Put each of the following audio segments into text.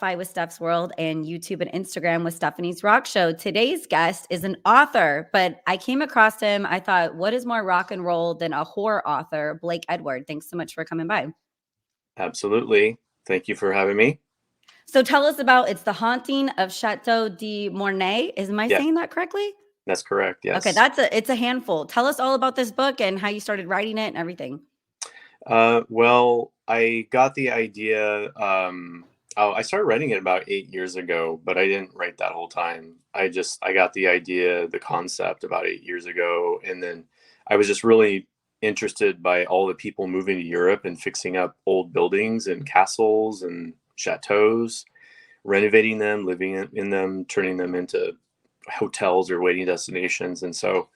Spotify with Steph's World and YouTube and Instagram with Stephanie's Rock Show. Today's guest is an author, but I came across him. I thought, what is more rock and roll than a horror author? Blake Edward. Thanks so much for coming by. Absolutely. Thank you for having me. So tell us about It's the Haunting of Cheteau de Mornay. Am I Yeah, saying that correctly? that's correct. Okay, Yes. it's a handful. Tell us all about this book and how you started writing it and everything. Well, I got the idea. I started writing it about 8 years ago, but I didn't write that whole time. I got the idea, the concept about 8 years ago. And then I was just really interested by all the people moving to Europe and fixing up old buildings and castles and chateaus, renovating them, living in them, turning them into hotels or waiting destinations. And so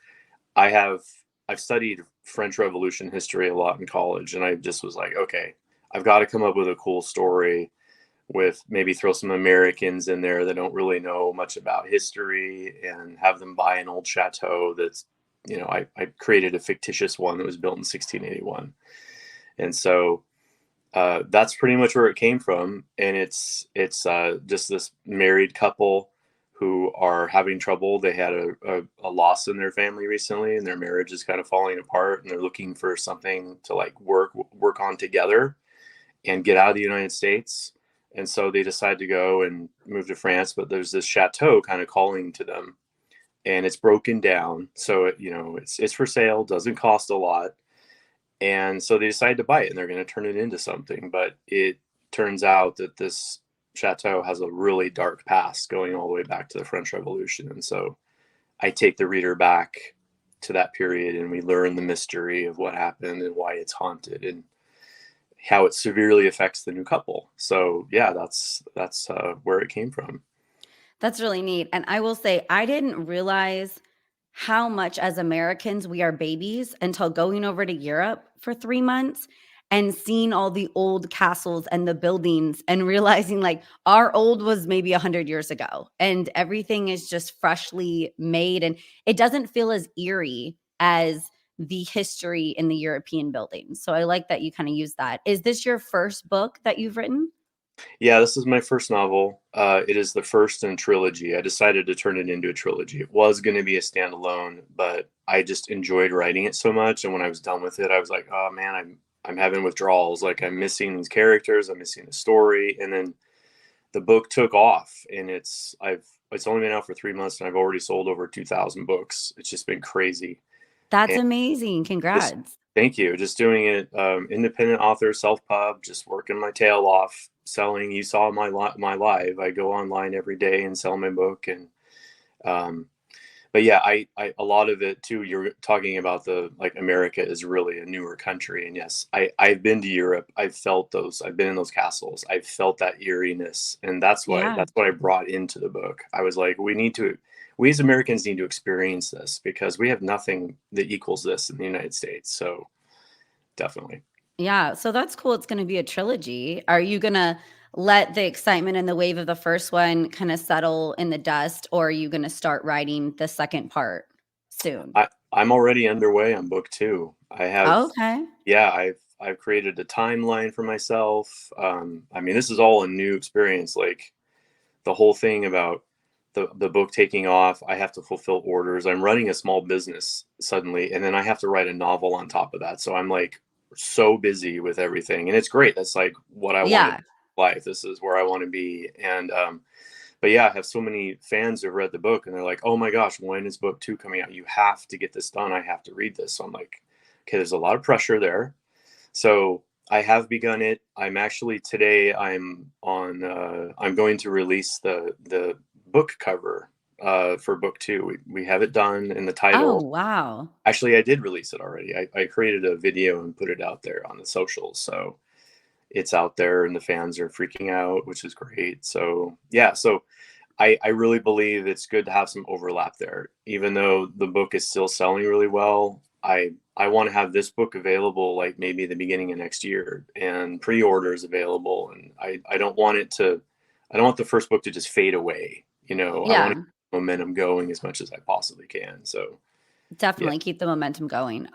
I have I've studied French Revolution history a lot in college, and I just was like, okay, I've got to come up with a cool story with maybe throw some Americans in there that don't really know much about history and have them buy an old chateau that's, I created a fictitious one that was built in 1681. And so that's pretty much where it came from. And it's just this married couple who are having trouble. They had a loss in their family recently, and their marriage is kind of falling apart, and they're looking for something to like work on together and get out of the United States. And so they decide to go and move to France, but there's this chateau kind of calling to them, and it's broken down. So it's for sale, doesn't cost a lot. And so they decide to buy it, and they're going to turn it into something. But it turns out that this chateau has a really dark past going all the way back to the French Revolution. And so I take the reader back to that period, and we learn the mystery of what happened and why it's haunted and how it severely affects the new couple. So yeah, that's where it came from. That's really neat. And I will say, I didn't realize how much as Americans we are babies until going over to Europe for 3 months and seeing all the old castles and the buildings and realizing like our old was maybe 100 years ago and everything is just freshly made. And it doesn't feel as eerie as the history in the European buildings. So I like that you kind of use that. Is this your first book that you've written? Yeah, this is my first novel. It is the first in a trilogy. I decided to turn it into a trilogy. It was going to be a standalone, but I just enjoyed writing it so much. And when I was done with it, I was like, oh man, I'm having withdrawals. Like I'm missing these characters. I'm missing the story. And then the book took off, and it's only been out for 3 months, and I've already sold over 2,000 books. It's just been crazy. That's And amazing. just Congrats. thank you. Just doing it, independent author, self pub, just working my tail off, selling. You saw my live. I go online every day and sell my book, and um, but yeah, I a lot of it too. You're talking about the like America is really a newer country, and yes, I've been to Europe. I've felt those. I've been in those castles. I've felt that eeriness, and Yeah. that's what I brought into the book. I was like, we as Americans need to experience this because we have nothing that equals this in the United States. So definitely. Yeah, so that's cool. It's gonna be a trilogy. Are you gonna let the excitement and the wave of the first one kinda settle in the dust, or are you gonna start writing the second part soon? I'm already underway on book two. Okay. Yeah, I've created a timeline for myself. I mean, this is all a new experience. Like the whole thing about the book taking off, I have to fulfill orders. I'm running a small business suddenly, and then I have to write a novel on top of that. So I'm like so busy with everything, and it's great. That's like what I wanted Yeah. in life. This is where I want to be. And but yeah, I have so many fans who've read the book, and they're like, "Oh my gosh, when is book two coming out? You have to get this done. I have to read this." So I'm like, okay, there's a lot of pressure there. So I have begun it. I'm actually today. I'm going to release the book cover for book two. We have it done, and the Oh, title. wow. Actually, I did release it already. I created a video and put it out there on the socials. So it's out there, and the fans are freaking out, which is great. So yeah. So I really believe it's good to have some overlap there. Even though the book is still selling really well, I want to have this book available like maybe the beginning of next year, and pre-orders available. And I don't want the first book to just fade away. I want to Yeah, keep momentum going as much as I possibly can. So yeah. definitely keep the momentum going.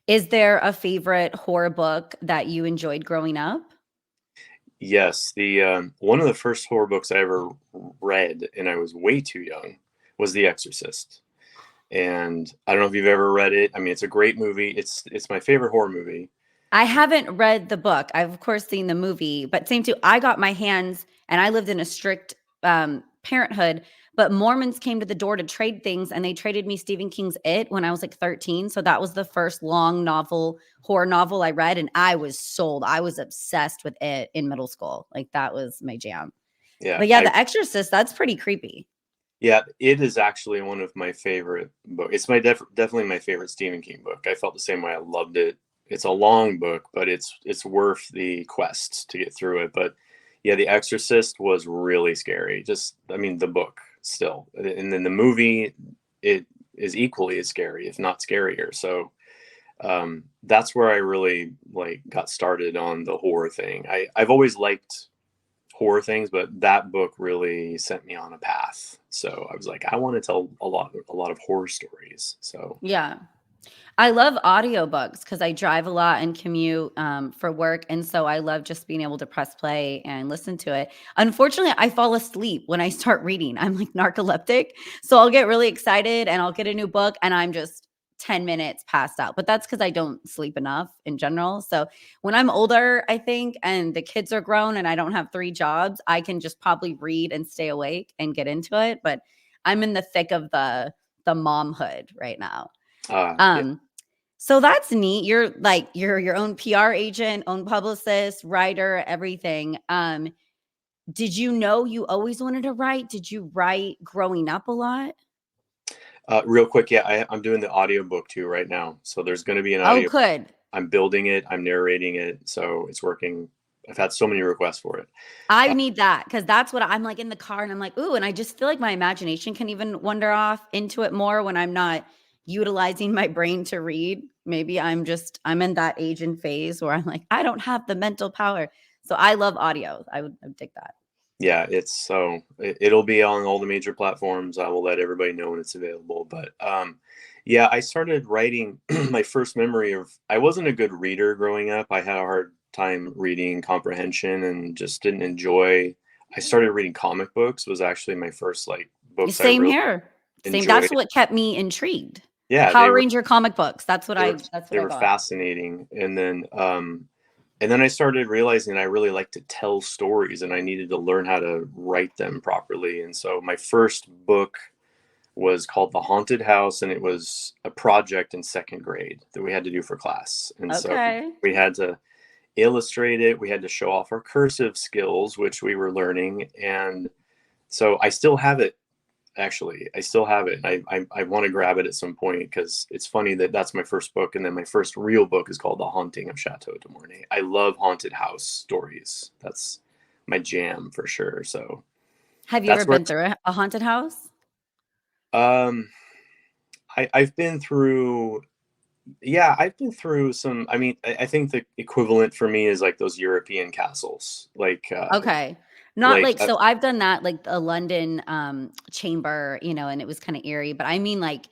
Is there a favorite horror book that you enjoyed growing up? Yes, the one of the first horror books I ever read, and I was way too young, was The Exorcist. And I don't know if you've ever read it. I mean, it's a great movie. It's my favorite horror movie. I haven't read the book. I've of course seen the movie, but same too. I got my hands, and I lived in a strict parenthood. But Mormons came to the door to trade things, and they traded me Stephen King's It when I was like 13. So that was the first long novel, horror novel I read, and I was sold. I was obsessed with it in middle school. Like that was my jam. Yeah, But yeah, I The Exorcist, that's pretty creepy. yeah, it is actually one of my favorite books. It's definitely my favorite Stephen King book. I felt the same way. I loved it. It's a long book, but it's worth the quest to get through it. But yeah, The Exorcist was really scary. Just, I mean, the book still, and then the movie, it is equally as scary, if not scarier. So that's where I really like got started on the horror thing. I've always liked horror things, but that book really sent me on a path. So I was like, I want to tell a lot of horror stories. So Yeah. I love audiobooks because I drive a lot and commute for work. And so I love just being able to press play and listen to it. Unfortunately, I fall asleep when I start reading. I'm like narcoleptic. So I'll get really excited and I'll get a new book and I'm just 10 minutes passed out. But that's because I don't sleep enough in general. So when I'm older, I think, and the kids are grown and I don't have three jobs, I can just probably read and stay awake and get into it. But I'm in the thick of the momhood right now. yeah. Um, so that's neat. You're your own PR agent, own publicist, writer, everything. Did you know you always wanted to write? Did you write growing up a lot? Real quick, yeah, I'm doing the audiobook too right now. So there's going to be an Oh, audio. good. I'm building it. I'm narrating it. So it's working. I've had so many requests for it. I Uh, need that because that's what I'm like in the car and I'm like, ooh, and I just feel like my imagination can even wander off into it more when I'm not utilizing my brain to read. Maybe I'm in that age and phase where I'm like, I don't have the mental power. So I love audio. I would take that. yeah, it'll be on all the major platforms. I will let everybody know when it's available. But yeah, I started writing my first memory of I wasn't a good reader growing up. I had a hard time reading comprehension and just didn't enjoy. I started reading comic books was actually my first like books I Same really here. Same. enjoyed. That's what kept me intrigued. Yeah, Power Ranger comic books. they were That's what they I were got. fascinating. And then I started realizing I really like to tell stories and I needed to learn how to write them properly. And so my first book was called The Haunted House, and it was a project in second grade that we had to do for class. And so Okay. we had to illustrate it, we had to show off our cursive skills, which we were learning. And so I still have it. Actually, I still have it. I want to grab it at some point because it's funny that that's my first book, and then my first real book is called The Haunting of Cheteau de Mornay. I love haunted house stories. That's my jam for sure. So Have you ever that's where been through a haunted house? um I've been through. Yeah, I've been through some. I mean, I think the equivalent for me is like those European castles, Okay. Not like like so I've done that, like a London, chamber, and it was kinda eerie, but I mean, like,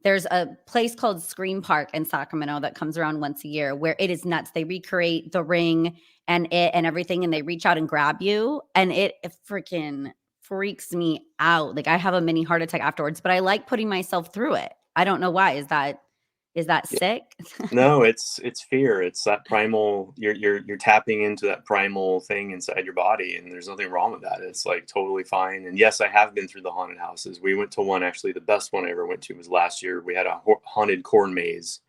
there's a place called Scream Park in Sacramento that comes around once a year where it is nuts. They recreate The Ring and It and everything, and they reach out and grab you, and it freaking freaks me out. Like, I have a mini heart attack afterwards, but I like putting myself through it. I don't know why. Is that sick? no, it's fear. It's that primal. You're tapping into that primal thing inside your body, and there's nothing wrong with that. It's like totally fine. And yes, I have been through the haunted houses. We went to one actually. The best one I ever went to was last year. We had a haunted corn maze,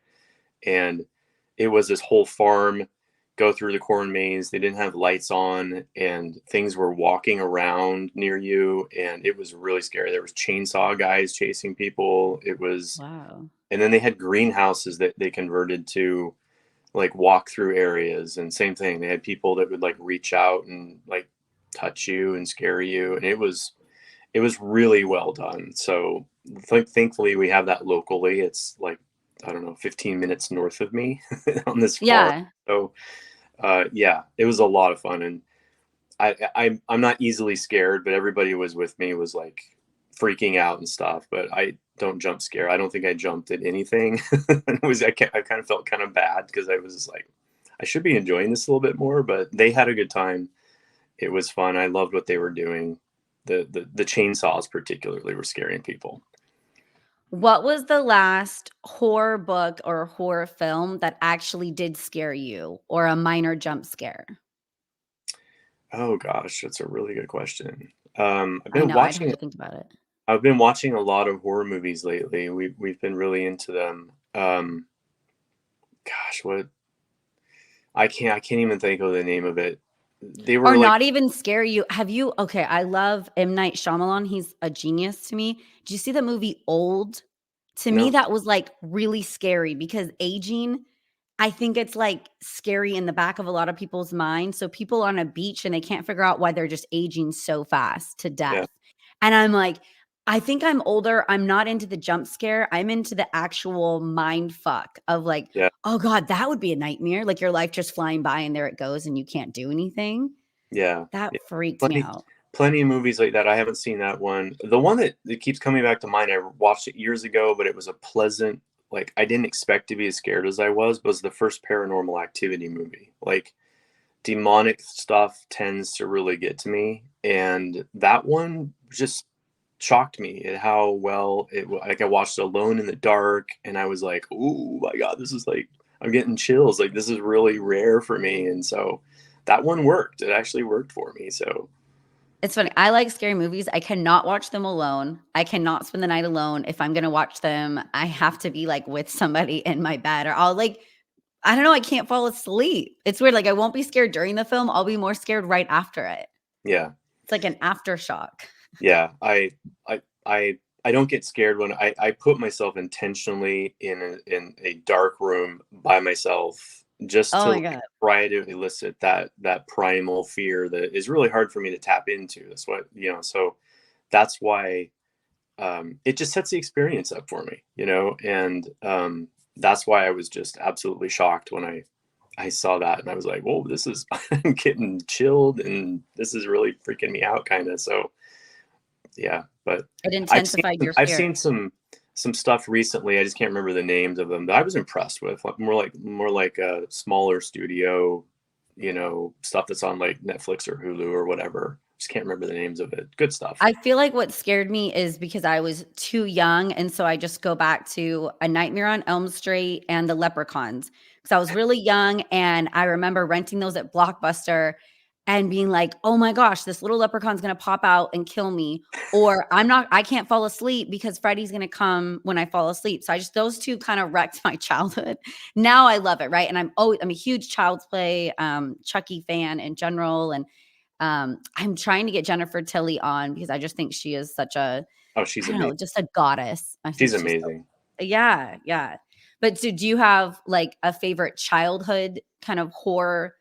and it was this whole farm go through the corn maze. They didn't have lights on, and things were walking around near you, and it was really scary. There was chainsaw guys chasing people. It was, Wow. and then they had greenhouses that they converted to like walk through areas, and same thing. They had people that would like reach out and like touch you and scare you, and it was really well done. So thankfully we have that locally. It's like I don't know, 15 minutes north of me on this farm. Yeah. So yeah, it was a lot of fun, and I'm not easily scared, but everybody was with me was like freaking out and stuff. But I don't jump scare. I don't think I jumped at anything. And I kind of felt kind of bad because I was just like I should be enjoying this a little bit more, but they had a good time. It was fun. I loved what they were doing. The chainsaws particularly were scaring people. What was the last horror book or horror film that actually did scare you or a minor jump scare? Oh gosh, that's a really good question. I know, I'd have to think about it. I've been watching a lot of horror movies lately. We've been really into them. Gosh, what I can't even think of the name of it. They Or were like not even scare you. Have you okay, I love M. Night Shyamalan, he's a genius to me. Did you see the movie Old? To me, no, that was, like, really scary because aging, I think it's, like, scary in the back of a lot of people's minds. So people on a beach and they can't figure out why they're just aging so fast to yeah, death. And I'm like, I think I'm older. I'm not into the jump scare. I'm into the actual mind fuck of like, yeah, oh God, that would be a nightmare. Like your life just flying by and there it goes and you can't do anything. yeah, That yeah. freaked me Plenty, out. plenty of movies like that. I haven't seen that one. The one that keeps coming back to mind. I watched it years ago, but it was a pleasant. Like I didn't expect to be as scared as I was the first Paranormal Activity movie. Like demonic stuff tends to really get to me, and that one just shocked me at how well like I watched Alone in the Dark, and I was like, oh my god, this is like I'm getting chills. Like this is really rare for me, and so that one worked. It actually worked for me. So It's funny. I like scary movies. I cannot watch them alone. I cannot spend the night alone. If I'm gonna watch them, I have to be like with somebody in my bed or I'll like I don't know, I can't fall asleep. It's weird. Like I won't be scared during the film. I'll be more scared right after it. yeah, It's like an aftershock. yeah. I don't get scared when I put myself intentionally in a dark room by myself just Oh to my like god. try to elicit that primal fear that is really hard for me to tap into. That's what so that's why it just sets the experience up for me, and that's why I was just absolutely shocked when I saw that and I was like, whoa, this is I'm getting chilled and this is really freaking me out kind of. So yeah, but It intensified your I've fear. seen some stuff recently. I just can't remember the names of them that I was impressed with. Like more like a smaller studio, stuff that's on like Netflix or Hulu or whatever. Just can't remember the names of it. Good stuff. I feel like what scared me is because I was too young, and so I just go back to A Nightmare on Elm Street and The Leprechauns, because I was really young, and I remember renting those at Blockbuster and being like, "Oh my gosh, this little leprechaun's gonna pop out and kill me," or I can't fall asleep because Freddy's gonna come when I fall asleep." So I just those 2 kinda wrecked my childhood. Now I love it, right? And I'm a huge Child's Play, Chucky fan in general, and I'm trying to get Jennifer Tilly on because I just think she is such a Oh, she's I don't know, amazing. just a goddess. I think She's she's so amazing. yeah, yeah. But do you have, like, a favorite childhood kind of horror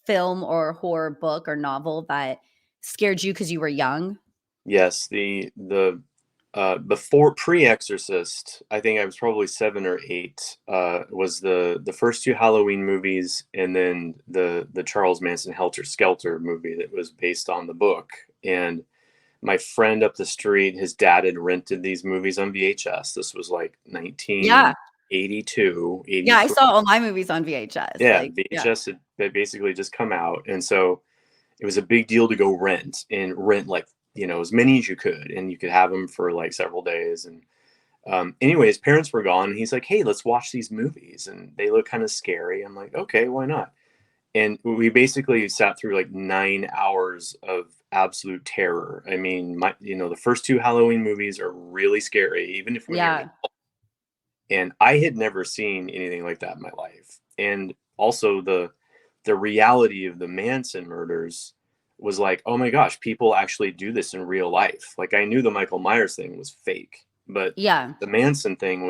film or horror book or novel that scared you because you were young? Yes, the before pre-Exorcist, I think I was probably 7 or 8, was the first 2 Halloween movies and then the Charles Manson Helter Skelter movie that was based on the book. And my friend up the street, his dad had rented these movies on VHS. This was like Yeah. 1982, Yeah, I 83. saw all my movies on VHS, Yeah, like, yeah. VHS had basically just come out. And so it was a big deal to go rent like as many as you could, and you could have them for like several days. And anyway, his parents were gone, and he's like, hey, let's watch these movies, and they look kind of scary. I'm like, okay, why not? And we basically sat through like 9 hours of absolute terror. I mean, the first 2 Halloween movies are really scary even if when you're an Yeah. adult. And I had never seen anything like that in my life. And also the reality of the Manson murders was like, oh my gosh, people actually do this in real life. Like I knew the Michael Myers thing was fake, but Yeah. the Manson thing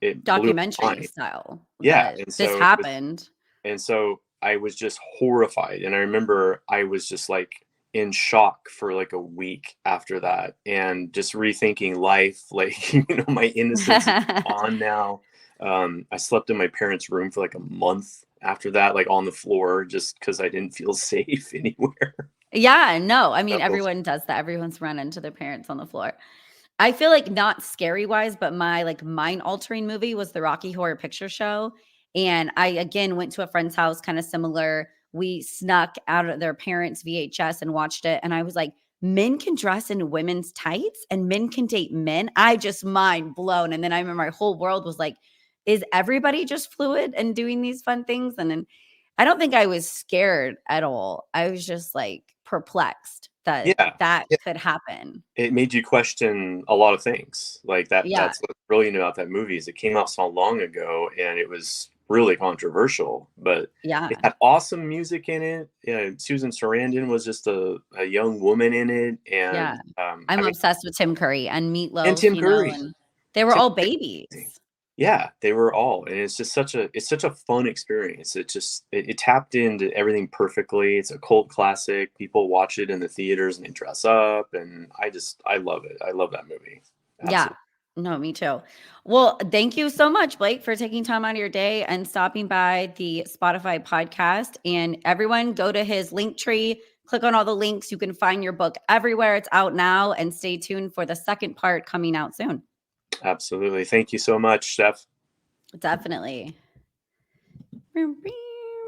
it blew my Documentary mind. style Yeah, that and this so happened. I was just horrified, and I remember I was just like in shock for like a week after that, and just rethinking life. Like my innocence is gone now. I slept in my parents' room for like a month after that, like on the floor, just because I didn't feel safe anywhere. Yeah, no, I mean, So, everyone does that. Everyone's run into their parents on the floor. I feel like not scary wise, but my like mind altering movie was the Rocky Horror Picture Show. And I again went to a friend's house, kind of similar, we snuck out of their parents' VHS and watched it. And I was like, men can dress in women's tights and men can date men. I just mind blown. And then I remember my whole world was like, is everybody just fluid and doing these fun things? And then I don't think I was scared at all. I was just like perplexed that Yeah. that Yeah. could happen. It made you question a lot of things. Like that. Yeah. That's what's brilliant about that movie is it came out so long ago and it was really controversial, but it Yeah. had awesome music in it. Yeah, Susan Sarandon was just a young woman in it, Yeah. and I'm I mean, obsessed with Tim Curry and and Meatloaf, Tim Curry. and they were Tim all Curry's amazing. babies. Yeah, they were all, and it's such a fun experience. It tapped into everything perfectly. It's a cult classic. People watch it in the theaters and they dress up, and I love it. I love that movie. Yeah. Absolutely. No, me too. Well, thank you so much, Blake, for taking time out of your day and stopping by the Spotify podcast. And everyone, go to his link tree, click on all the links. You can find your book everywhere. It's out now, and stay tuned for the second part coming out soon. Absolutely. Thank you so much, Steph. Definitely.